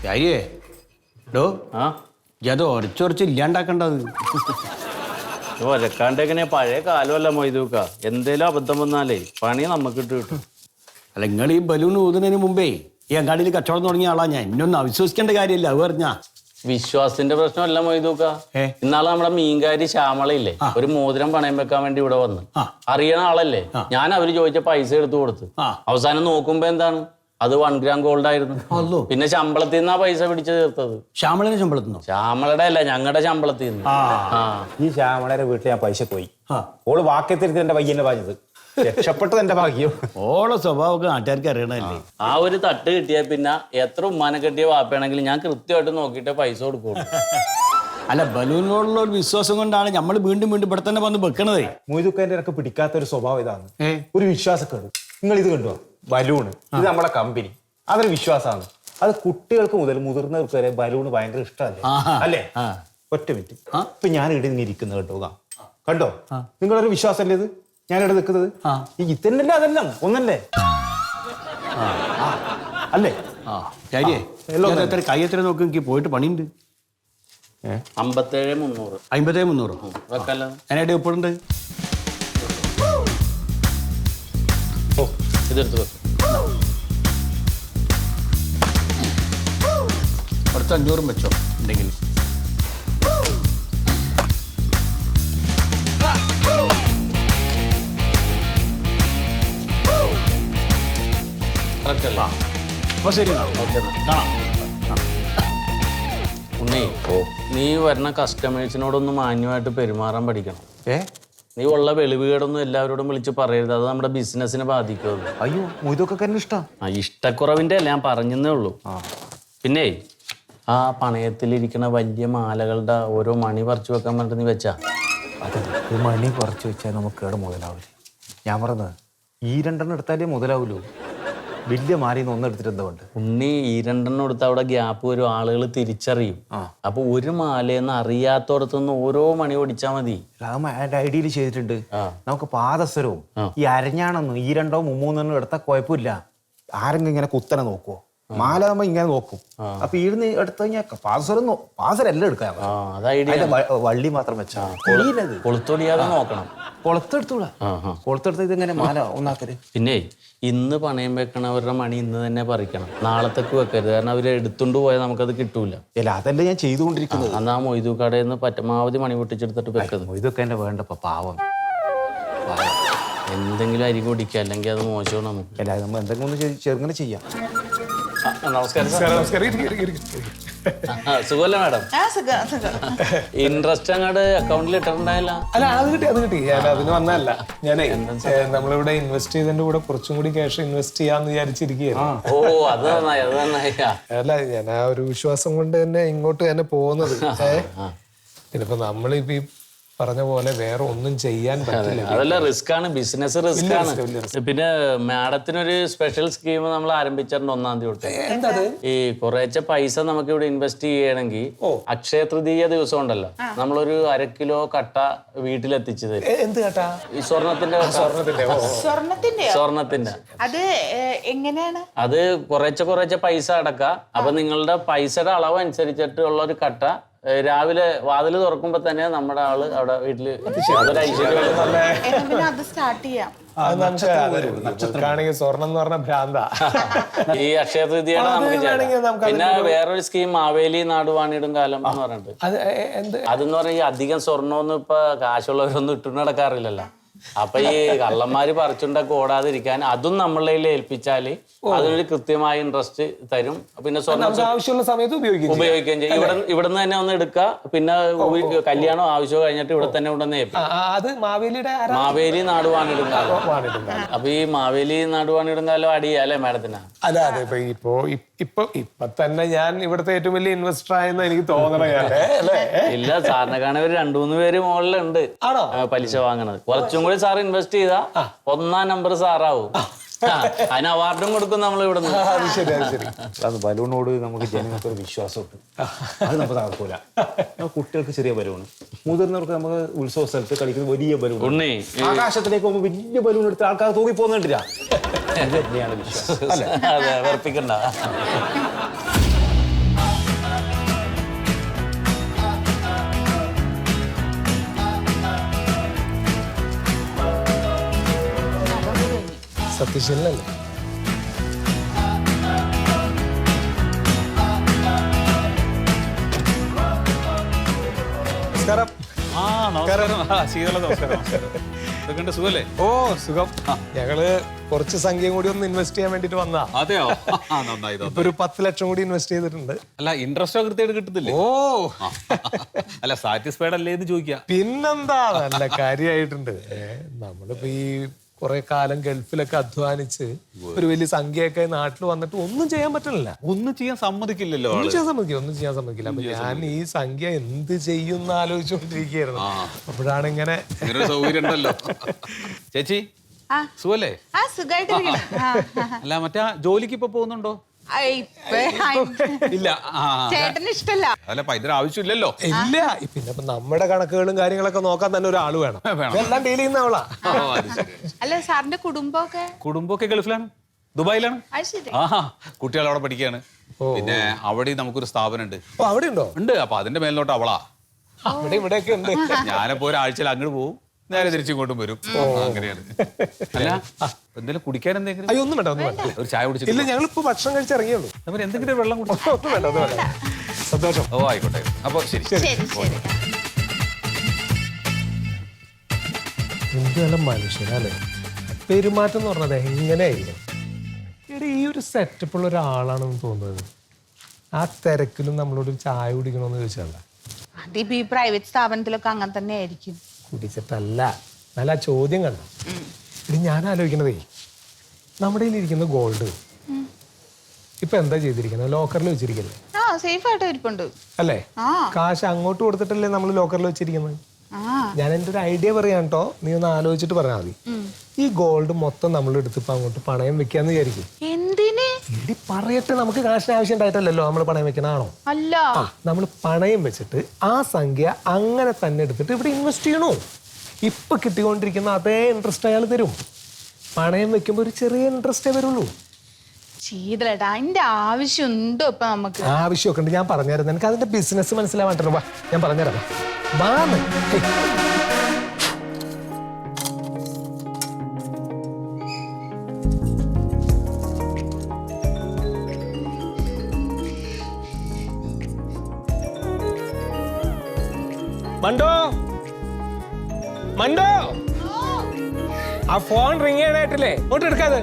കാര്യേ ഡോ അത് ഉരച്ചുറച്ച് ഇല്ലാണ്ടാക്കണ്ടത്. ഒരക്കാണ്ടെങ്ങനെ പഴയ കാലമല്ല മൊയ്തൂക്ക. എന്തേലും അബദ്ധം വന്നാലേ പണി നമുക്ക് കിട്ടും. അല്ല, നിങ്ങൾ ഈ ബലൂൺ ഊതുന്നതിന് മുമ്പേ ഈ അങ്ങാടിയിൽ കച്ചവടം തുടങ്ങിയ ആളാ ഞാൻ. ഇന്നൊന്നും അവിശ്വസിക്കേണ്ട കാര്യമില്ല. അത് പറഞ്ഞാ വിശ്വാസത്തിന്റെ പ്രശ്നമല്ല മൊയ്തൂക്ക. ഇന്നാളെ നമ്മുടെ മീൻകാരി ശ്യാമളയില്ലേ, ഒരു മോതിരം പണയം വെക്കാൻ വേണ്ടി ഇവിടെ വന്ന്. അറിയണ ആളല്ലേ. ഞാൻ അവര് ചോദിച്ച പൈസ എടുത്തു കൊടുത്ത്. അവസാനം നോക്കുമ്പോ എന്താണ്, അത് 1 gram ഗോൾഡ് ആയിരുന്നു. പിന്നെ ശമ്പളത്തിൽ നിന്നാ പൈസ പിടിച്ചു തീർത്തത്. ശ്യാമളന്റെ ശമ്പളത്തിനോ? ശ്യാമളയുടെ അല്ല, ഞങ്ങളുടെ ശമ്പളത്തിൽ നിന്ന്. ഈ ശ്യാമളയുടെ വീട്ടിൽ ഞാൻ പൈസ പോയി. ഓള് വാക്യത്തിരുത്തി എന്റെ പയ്യന്റെ പറഞ്ഞത് രക്ഷപ്പെട്ടത് എന്റെ ഭാഗ്യം. ഓളെ സ്വഭാവമൊക്കെ നാട്ടുകാർക്ക് അറിയണല്ലേ. ആ ഒരു തട്ട് കിട്ടിയാൽ പിന്നെ എത്ര ഉമ്മാനെ കെട്ടിയ വാപ്പയാണെങ്കിലും ഞാൻ കൃത്യമായിട്ട് നോക്കിയിട്ടേ പൈസ കൊടുക്കുള്ളൂ. അല്ല, ബലൂണിനോടുള്ള ഒരു വിശ്വാസം കൊണ്ടാണ് നമ്മൾ വീണ്ടും വീണ്ടും ഇവിടെ തന്നെ വന്ന് വെക്കണതേ. മൊയ്തുക്കന്റെ എനിക്ക് പിടിക്കാത്ത ഒരു സ്വഭാവം ഇതാണ്, ഒരു വിശ്വാസക്കേട്. നിങ്ങൾ ഇത് കണ്ടോ, ബലൂണ് ഇത് നമ്മളെ കമ്പനി, അതൊരു വിശ്വാസമാണ്. അത് കുട്ടികൾക്ക് മുതൽ മുതിർന്നവർക്ക് വരെ ബലൂണ് ഭയങ്കര ഇഷ്ടമല്ലേ അല്ലേ? ഒറ്റ മിനിറ്റ്, ഇപ്പൊ ഞാൻ ഇവിടെ നിന്ന് ഇരിക്കുന്നത് കേട്ടോ, കണ്ടോ? നിങ്ങളൊരു വിശ്വാസമല്ലേ ഇത്? ഞാൻ ഇവിടെ നിൽക്കുന്നത് ഇതന്നല്ലേ, അതെല്ലാം ഒന്നല്ലേ അല്ലേ? കൈ എത്ര നോക്ക്, എനിക്ക് പോയിട്ട് പണിയുണ്ട്. 57,300. 57,300 വെക്കല്ലോ. ഞാനായിട്ട് ഒപ്പിടുണ്ട്. ഓ, ഇതെടുത്ത് വെക്കും. അടുത്ത 500 വെച്ചോ ഉണ്ടെങ്കിൽ. അപ്പൊ ശരി, ഉണ്ണി, നീ വരുന്ന കസ്റ്റമേഴ്സിനോടൊന്ന് മാന്യമായിട്ട് പെരുമാറാൻ പഠിക്കണം. നീ ഉള്ള വെളിവുകേടൊന്നും എല്ലാവരോടും വിളിച്ച് പറയരുത്. അത് നമ്മുടെ ബിസിനസിനെ ബാധിക്കും. അയ്യോ, ഇതൊക്കെ ഇഷ്ടം. ഇഷ്ടക്കുറവിന്റെ അല്ല, ഞാൻ പറഞ്ഞതേ ഉള്ളൂ. പിന്നെ ആ പണയത്തിലിരിക്കുന്ന വലിയ മാലകളുടെ ഓരോ മണി പറിച്ചു വെക്കാൻ പറഞ്ഞിട്ട് നീ വെച്ചാ അതെ, ഈ മണി പറിച്ചു വെച്ചാൽ നമുക്ക് ഇവിടെ മുതലാവില്ല. ഞാൻ പറഞ്ഞത് ഈ 2 എടുത്താലേ മുതലാവൂലൂ. വലിയ മാലയിൽ നിന്ന് എടുത്തിട്ട് എന്താ കൊണ്ട്? ഉണ്ണി, ഈ 2 എടുത്ത് അവിടെ ഗ്യാപ്പ് വരും, ആളുകൾ തിരിച്ചറിയും. അപ്പൊ ഒരു മാലയെന്ന് അറിയാത്തോടത്തുനിന്ന് ഓരോ മണി ഓടിച്ചാൽ മതി. ഐഡിയയിൽ ചെയ്തിട്ടുണ്ട്. നമുക്ക് പാദസരവും ഈ അരഞ്ഞാണെന്നും ഈ 2 3 എടുത്താൽ കുഴപ്പമില്ല. ആരെങ്കിലും ഇങ്ങനെ കുത്തനെ നോക്കുവോ? മാല നമ്മ ഇങ്ങനെ നോക്കും. അപ്പൊ ഈടുന്ന് എടുത്തു കഴിഞ്ഞാൽ പാദസരം എടുക്കാം. വള്ളി മാത്രം വെച്ചാ കൊളുത്തൊടിയാതെ നോക്കണം. കൊളുത്തെടുത്ത് ഇതിങ്ങനെ മാല ഒന്നാക്കര്. പിന്നെ ഇന്ന് പണയം വെക്കണവരുടെ മണി ഇന്ന് തന്നെ പറിക്കണം, നാളത്തേക്ക് വെക്കരുത്. കാരണം അവര് എടുത്തുകൊണ്ട് പോയാൽ നമുക്കത് കിട്ടൂല. അല്ല, അതല്ലേ ഞാൻ ചെയ്തുകൊണ്ടിരിക്കുന്നത്. അന്നാ മൊയ്തു കടയിൽ നിന്ന് പരമാവധി മണി പൊട്ടിച്ചെടുത്തിട്ട് വെക്കുന്നത്. ഇതൊക്കെ എന്നെ വേണ്ടപ്പോ പാവം. എന്തെങ്കിലും അരി കുടിക്കുക, അല്ലെങ്കിൽ അത് മോശമാണ് നമുക്ക്. അല്ല, നമ്മൾ എന്തെങ്കിലും ഒന്ന് ചെറുങ്ങനെ ചെയ്യാം. നമസ്കാരം. സുഖമല്ലേ മാഡം? ഇൻട്രസ്റ്റ് അങ്ങോട്ട് അക്കൗണ്ടിൽ ഇട്ടിട്ടുണ്ടായില്ല. അല്ല, അത് കിട്ടി. ഞാൻ അതിന് വന്നതല്ല. ഞാനേ നമ്മളിവിടെ ഇൻവെസ്റ്റ് ചെയ്തതിന്റെ കൂടെ കുറച്ചും കൂടി ക്യാഷ് ഇൻവെസ്റ്റ് ചെയ്യാന്ന് വിചാരിച്ചിരിക്കുകയായിരുന്നു. ഓ, അത് നന്നായി, അത് നന്നായി. അല്ല, ഞാൻ ആ ഒരു വിശ്വാസം കൊണ്ട് തന്നെ ഇങ്ങോട്ട് തന്നെ പോകുന്നത്. പിന്നിപ്പോ നമ്മളിപ്പോ ഈ പറഞ്ഞ പോലെ വേറെ ഒന്നും ചെയ്യാൻ പറ്റില്ല. അതല്ല, റിസ്ക് ആണ്, ബിസിനസ് റിസ്ക് ആണ്. പിന്നെ മാഡത്തിനൊരു സ്പെഷ്യൽ സ്കീം നമ്മൾ ആരംഭിച്ചിട്ടുണ്ട് 1-ാം തീയതി തൊട്ട്. ഈ കുറേശ്ശെ പൈസ നമുക്ക് ഇവിടെ ഇൻവെസ്റ്റ് ചെയ്യണമെങ്കിൽ അക്ഷയ തൃതീയ ദിവസം ഉണ്ടല്ലോ, നമ്മളൊരു 1/2 കിലോ കട്ട വീട്ടിലെത്തിച്ചു തരും. എന്ത് കട്ടാ? ഈ സ്വർണത്തിന്റെ അത് എങ്ങനെയാണ്? അത് കുറേശ്ശെ പൈസ അടക്കുക. അപ്പൊ നിങ്ങളുടെ പൈസയുടെ അളവ് അനുസരിച്ചിട്ടുള്ള ഒരു കട്ട രാവിലെ വാതിൽ തുറക്കുമ്പോ തന്നെ നമ്മുടെ ആള് അവിടെ വീട്ടില് സ്വർണം എന്ന് പറഞ്ഞ ഭ്രാന്ത. ഈ അക്ഷയ തൃതീയയുടെ നമുക്ക് പിന്നെ വേറൊരു സ്കീം മാവേലി നാടുവാണിയിടും കാലം എന്ന് പറഞ്ഞിട്ട്. അതെന്ന് പറഞ്ഞാൽ ഈ അധികം സ്വർണ്ണമൊന്നും ഇപ്പൊ കാശുള്ളവരൊന്നും ഇട്ടു നടക്കാറില്ലല്ലോ. അപ്പൊ ഈ കള്ളന്മാര് പറിച്ചുണ്ടൊക്കെ ഓടാതിരിക്കാൻ അതും നമ്മളെ ഏൽപ്പിച്ചാല് അതിനൊരു കൃത്യമായ ഇൻട്രസ്റ്റ് തരും. പിന്നെ ആവശ്യമുള്ള സമയത്ത് ഉപയോഗിക്കുകയും ചെയ്യും. ഇവിടുന്ന് തന്നെ ഒന്ന് എടുക്കുക. പിന്നെ കല്യാണം ആവശ്യം കഴിഞ്ഞിട്ട് ഇവിടെ തന്നെ കൊണ്ടുവന്ന് മാവേലി നാടുവാണിടും കാലം. അപ്പൊ ഈ മാവേലി നാടുവാണിടും കാലം അടിയാലേ മാഡത്തിന്? അതെ, അതെ. ഇപ്പൊ തന്നെ ഞാൻ ഇവിടുത്തെ ഏറ്റവും വലിയ ഇൻവെസ്റ്റർ ആയെന്ന് എനിക്ക് തോന്നണേ. ഇല്ല, സാറിനെ കാണാൻ ഒരു 2-3 പേര് മുകളിലുണ്ട് പലിശ വാങ്ങണത്. കുറച്ചും കൂടി സാർ ഇൻവെസ്റ്റ് ചെയ്താ 1-ാം നമ്പർ സാറാവും. അതിന് അവാർഡും കൊടുക്കും നമ്മൾ ഇവിടെ. അത് ബലൂണോട് നമുക്ക് ജനങ്ങൾക്ക് ഒരു വിശ്വാസമുണ്ട്. അത് നമുക്ക് നടക്കൂല. കുട്ടികൾക്ക് ചെറിയ ബലൂണ്, മുതിർന്നവർക്ക് നമുക്ക് ഉത്സവ സ്ഥലത്ത് കളിക്കുന്ന വലിയ ബലൂൺ. ആകാശത്തിലേക്ക് പോകുമ്പോൾ വലിയ ബലൂൺ എടുത്ത് ആൾക്കാർ തൂങ്ങി പോകുന്നുണ്ടില്ല. ഇത് തന്നെയാണ് വിശ്വാസം. അതെ, വെറുപ്പിക്കണ്ട. സത്യശീലനല്ലേ? നമസ്കാരം. നമസ്കാരം. ശീതള നമസ്കാരം. ഇതൊക്കെ സുഖല്ലേ? ഓ സുഖം. ഞങ്ങള് കുറച്ച് സംഖ്യയും കൂടി ഒന്ന് ഇൻവെസ്റ്റ് ചെയ്യാൻ വേണ്ടിട്ട് വന്നതാ. അതെയോ? നന്നായി. ഇപ്പൊ ഒരു 10 ലക്ഷം കൂടി ഇൻവെസ്റ്റ് ചെയ്തിട്ടുണ്ട്. അല്ല ഇൻട്രസ്റ്റ് കൃത്യമായിട്ട് കിട്ടുന്നില്ലേ? ഓ അല്ല സാറ്റിസ്ഫൈഡ് അല്ലേ എന്ന് ചോദിക്കാം. പിന്നെന്താ, നല്ല കാര്യമായിട്ടുണ്ട്. നമ്മളിപ്പോ ഈ കുറെ കാലം ഗൾഫിലൊക്കെ അധ്വാനിച്ച് ഒരു വലിയ സംഖ്യയൊക്കെ നാട്ടിൽ വന്നിട്ട് ഒന്നും ചെയ്യാൻ പറ്റണില്ല. ഒന്നും ചെയ്യാൻ സമ്മതിക്കില്ലല്ലോ. ഒന്നും ചെയ്യാൻ സമ്മതിക്കില്ല. അപ്പൊ ഞാൻ ഈ സംഖ്യ എന്ത് ചെയ്യുന്ന ആലോചിച്ചുകൊണ്ടിരിക്കുകയായിരുന്നു. അപ്പോഴാണ് ഇങ്ങനെ സൗകര്യം ഉണ്ടല്ലോ. ചേച്ചി ആ. സുഖല്ലേ? ആ സുഖമായിട്ട് അല്ല മറ്റേ ജോലിക്ക് ഇപ്പൊ പോകുന്നുണ്ടോ? ഇല്ല. ചേട്ടന് ഇഷ്ടല്ല. അല്ല ഇതിന് ആവശ്യമില്ലല്ലോ. ഇല്ല. പിന്നെ ഇപ്പൊ നമ്മുടെ കണക്കുകളും കാര്യങ്ങളൊക്കെ നോക്കാൻ തന്നെ ഒരാൾ വേണം. എല്ലാം ഡീൽ ചെയ്യുന്ന അവളാ. അല്ല സാറിന്റെ കുടുംബമൊക്കെ? കുടുംബമൊക്കെ ഗൾഫിലാണ്, ദുബായിലാണ്. അത് ശരി. കുട്ടികൾ അവിടെ പഠിക്കുകയാണ്. പിന്നെ അവിടെ നമുക്കൊരു സ്ഥാപനം ഉണ്ട്. ഓ അവിടെ ഉണ്ടോ? ഉണ്ട്. അപ്പൊ അതിന്റെ മേലിലോട്ട് അവളാ. അവിടെ ഇവിടെയൊക്കെ ഉണ്ട്. ഞാനിപ്പോ ഒരാഴ്ചയിൽ അങ്ങോട്ട് പോകും, നേരെ തിരിച്ചിങ്ങോട്ടും വരും. അങ്ങനെയാണ്. അല്ല എന്തെങ്കിലും കുടിക്കാൻ എന്തെങ്കിലും? അയ്യോ ഒന്നും വേണ്ട, ഒന്നും വേണ്ട. ഒരു ചായ കുടിച്ചിട്ട് ഇല്ല, ഞങ്ങളിപ്പോ ഭക്ഷണം കഴിച്ചിറങ്ങിയുള്ളൂ. നമ്മൾ എന്തെങ്കിലും ഒരു വെള്ളം കുടിച്ചു. ഒന്നും വേണ്ട, ഒന്നും വേണ്ട. സന്തോഷം. ഓ ആയിക്കോട്ടെ. അപ്പൊ ശരി. ശരി ശരി. എന്ത് നല്ല മനുഷ്യനല്ലേ. പെരുമാറ്റം എന്ന് പറഞ്ഞത് എങ്ങനെയായിരുന്നു? ഇവിടെ ഈ ഒരു സെറ്റപ്പുള്ള ഒരാളാണെന്ന് തോന്നുന്നത്. ആ തിരക്കിലും നമ്മളോട് ഒരു ചായ കുടിക്കണമെന്ന് ചോദിച്ചാൽ അതിപ്പോ ഈ പ്രൈവറ്റ് സ്ഥാപനത്തിലൊക്കെ അങ്ങനെ തന്നെ ആയിരിക്കും. കുടിച്ചിട്ടല്ല. നല്ല ആ ചോദ്യം കണ്ടു. ഇത് ഞാൻ ആലോചിക്കണതേ, നമ്മുടെ ഇരിക്കുന്ന ഗോൾഡ് ഇപ്പൊ എന്താ ചെയ്തിരിക്കുന്നത്? ലോക്കറിൽ വെച്ചിരിക്കല്ലേ? ആ സേഫ് ആയിട്ട് ഇരിപ്പുണ്ട് അല്ലേ? ആ. കാശ് അങ്ങോട്ട് കൊടുത്തിട്ടല്ലേ നമ്മൾ ലോക്കറിൽ വെച്ചിരിക്കുന്നത്? ആ ഞാൻ എൻ്റെ ഒരു ഐഡിയ പറയാം കേട്ടോ, നീ ഒന്ന് ആലോചിച്ചിട്ട് പറഞ്ഞാൽ മതി. ഈ ഗോൾഡ് മൊത്തം നമ്മൾ എടുത്തിപ്പോ അങ്ങോട്ട് പണയം വെക്കാന്ന് വിചാരിക്കും. എന്തിന്? ഇടി പറയട്ടെ, നമുക്ക് കാശിന് ആവശ്യം ഉണ്ടായിട്ടല്ലോ നമ്മൾ പണയം വെക്കണാണോ? അല്ല, നമ്മൾ പണയം വെച്ചിട്ട് ആ സംഖ്യ അങ്ങനെ തന്നെ എടുത്തിട്ട് ഇവിടെ ഇൻവെസ്റ്റ് ചെയ്യണോ? ഇപ്പൊ കിട്ടിക്കൊണ്ടിരിക്കുന്ന അതേ ഇൻട്രസ്റ്റ് അയാൾ തരും. പണയം വെക്കുമ്പോൾ ഒരു ചെറിയ ഇൻട്രസ്റ്റേ വരുള്ളൂ. ശീതളേട്ടാ അതിന്റെ ആവശ്യമുണ്ടോ ഇപ്പൊ നമുക്ക്? ആവശ്യമൊക്കെ ഉണ്ട്, ഞാൻ പറഞ്ഞുതരാം. എനിക്ക് അതിന്റെ ബിസിനസ് മനസ്സിലാവാട്ടോ. വാ ഞാൻ പറഞ്ഞുതരാം. വാന്ന് മണ്ടോ, മണ്ടോ, ആ ഫോൺ റിങ് ചെയ്യാനായിട്ടില്ലേ? ഇങ്ങോട്ട് എടുക്കാതെ.